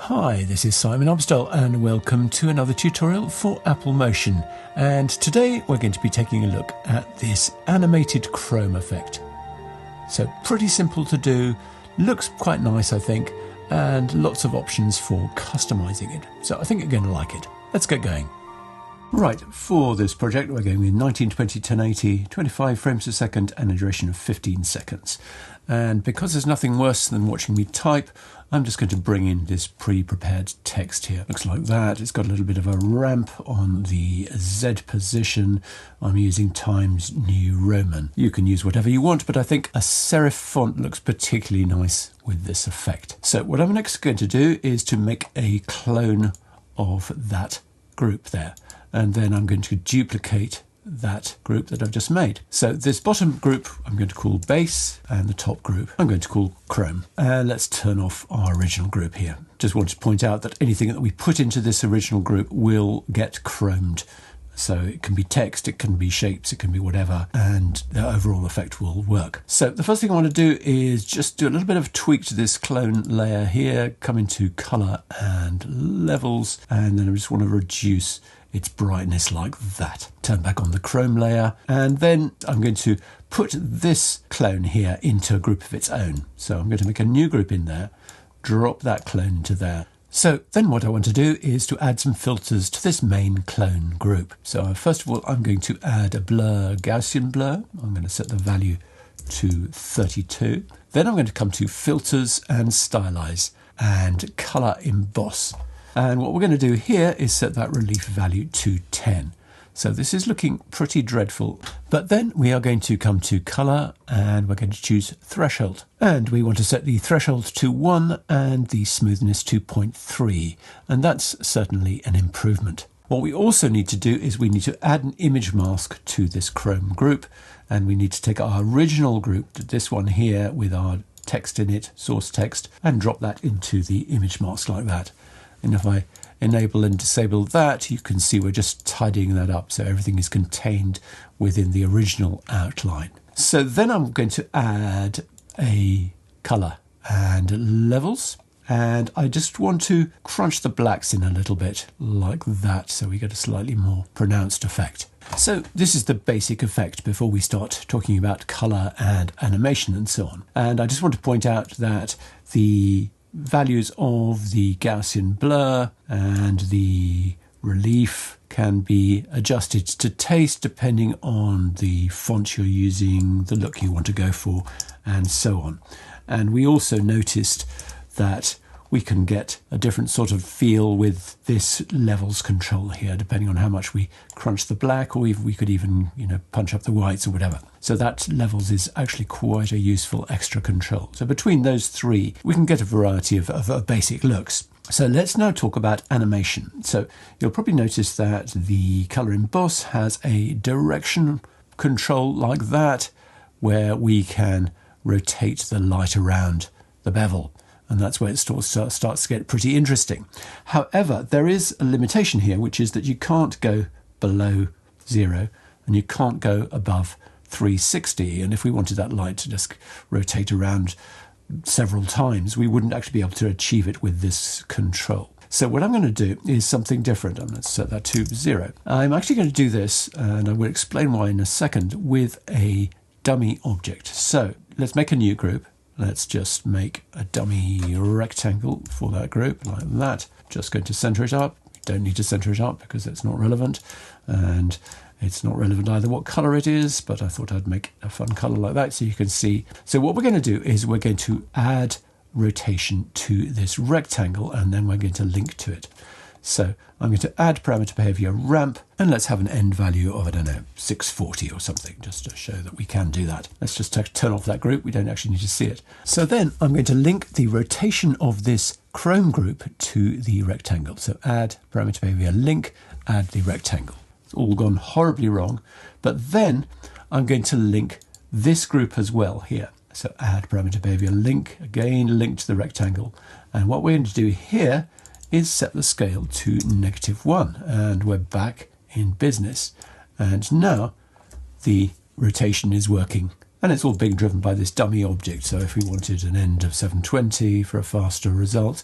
Hi, this is Simon Obstall and welcome to another tutorial for Apple Motion. And today we're going to be taking a look at this animated chrome effect. So pretty simple to do, looks quite nice I think, and lots of options for customizing it. So I think you're going to like it. Let's get going. Right, for this project we're going with 1920 1080, 25 frames per second and a duration of 15 seconds. And because there's nothing worse than watching me type, I'm just going to bring in this pre-prepared text here. Looks like that. It's got a little bit of a ramp on the Z position. I'm using Times New Roman. You can use whatever you want, but I think a serif font looks particularly nice with this effect. So what I'm next going to do is to make a clone of that group there. And then I'm going to duplicate that group that I've just made. So this bottom group I'm going to call base, and the top group I'm going to call chrome. And let's turn off our original group here. Just want to point out that anything that we put into this original group will get chromed. So it can be text, it can be shapes, it can be whatever, and the overall effect will work. So the first thing I want to do is just do a little bit of tweak to this clone layer here, come into color and levels, and then I just want to reduce its brightness like that. Turn back on the chrome layer, and then I'm going to put this clone here into a group of its own. So I'm going to make a new group in there, drop that clone into there. So then what I want to do is to add some filters to this main clone group. So first of all, I'm going to add a blur, Gaussian blur. I'm going to set the value to 32. Then I'm going to come to filters and stylize and color emboss. And what we're going to do here is set that relief value to 10. So this is looking pretty dreadful. But then we are going to come to color and we're going to choose threshold. And we want to set the threshold to 1 and the smoothness to 0.3. And that's certainly an improvement. What we also need to do is we need to add an image mask to this chrome group. And we need to take our original group, this one here with our text in it, source text, and drop that into the image mask like that. And if I enable and disable that, you can see we're just tidying that up so everything is contained within the original outline. So then I'm going to add a color and levels, and I just want to crunch the blacks in a little bit like that so we get a slightly more pronounced effect. So this is the basic effect before we start talking about color and animation and so on. And I just want to point out that the values of the Gaussian blur and the relief can be adjusted to taste depending on the font you're using, the look you want to go for, and so on. And we also noticed that we can get a different sort of feel with this levels control here, depending on how much we crunch the black, or we could even, punch up the whites or whatever. So that levels is actually quite a useful extra control. So between those three, we can get a variety of basic looks. So let's now talk about animation. So you'll probably notice that the color emboss has a direction control like that, where we can rotate the light around the bevel. And that's where it starts to get pretty interesting. However, there is a limitation here, which is that you can't go below 0 and you can't go above 360. And if we wanted that light to just rotate around several times, we wouldn't actually be able to achieve it with this control. So what I'm going to do is something different. I'm going to set that to 0. I'm actually going to do this, and I will explain why in a second, with a dummy object. So let's make a new group. Let's just make a dummy rectangle for that group like that. Just going to center it up. You don't need to center it up because it's not relevant. And it's not relevant either what color it is, but I thought I'd make a fun color like that so you can see. So what we're going to do is we're going to add rotation to this rectangle, and then we're going to link to it. So I'm going to add parameter behavior ramp, and let's have an end value of, 640 or something, just to show that we can do that. Let's just turn off that group. We don't actually need to see it. So then I'm going to link the rotation of this chrome group to the rectangle. So add parameter behavior link, add the rectangle. It's all gone horribly wrong, but then I'm going to link this group as well here. So add parameter behavior link, again link to the rectangle. And what we're going to do here is set the scale to -1, and we're back in business. And now the rotation is working, and it's all being driven by this dummy object. So if we wanted an end of 720 for a faster result,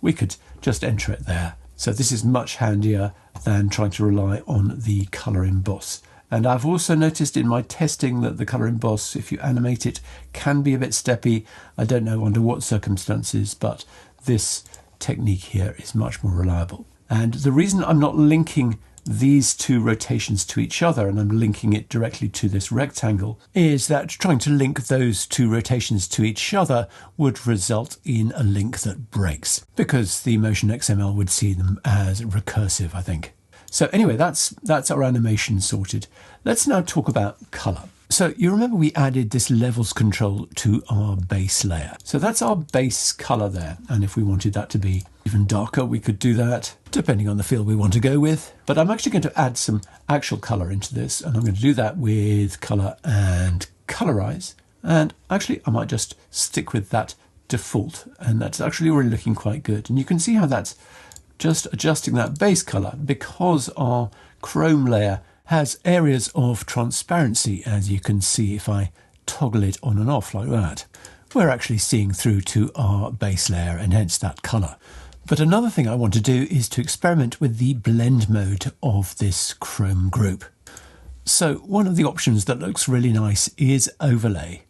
we could just enter it there. So this is much handier than trying to rely on the colour emboss. And I've also noticed in my testing that the colour emboss, if you animate it, can be a bit steppy. I don't know under what circumstances, but this technique here is much more reliable. And the reason I'm not linking these two rotations to each other, and I'm linking it directly to this rectangle, is that trying to link those two rotations to each other would result in a link that breaks, because the Motion XML would see them as recursive, I think. So anyway, that's our animation sorted. Let's now talk about colour. So you remember we added this levels control to our base layer. So that's our base colour there. And if we wanted that to be even darker, we could do that, depending on the feel we want to go with. But I'm actually going to add some actual colour into this. And I'm going to do that with colour and colorize. And actually, I might just stick with that default. And that's actually already looking quite good. And you can see how that's just adjusting that base colour, because our Chrome layer has areas of transparency, as you can see if I toggle it on and off like that. We're actually seeing through to our base layer and hence that colour. But another thing I want to do is to experiment with the blend mode of this Chrome group. So one of the options that looks really nice is overlay.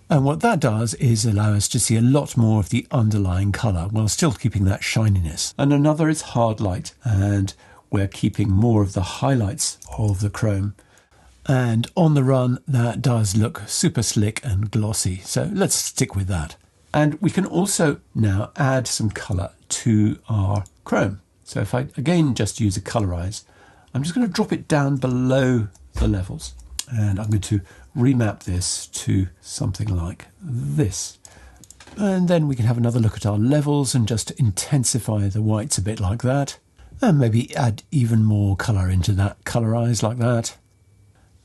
And what that does is allow us to see a lot more of the underlying colour while still keeping that shininess. And another is hard light, and we're keeping more of the highlights of the Chrome. And on the run, that does look super slick and glossy. So let's stick with that. And we can also now add some colour to our Chrome. So if I again just use a colorize, I'm just going to drop it down below the levels. And I'm going to remap this to something like this. And then we can have another look at our levels and just intensify the whites a bit like that. And maybe add even more colour into that colorize like that.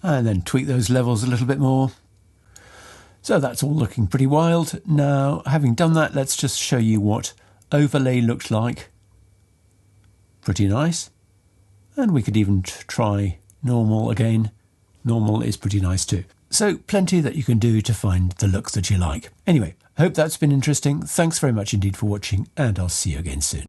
And then tweak those levels a little bit more. So that's all looking pretty wild. Now, having done that, let's just show you what overlay looks like. Pretty nice. And we could even try normal again. Normal is pretty nice too. So plenty that you can do to find the look that you like. Anyway, hope that's been interesting. Thanks very much indeed for watching, and I'll see you again soon.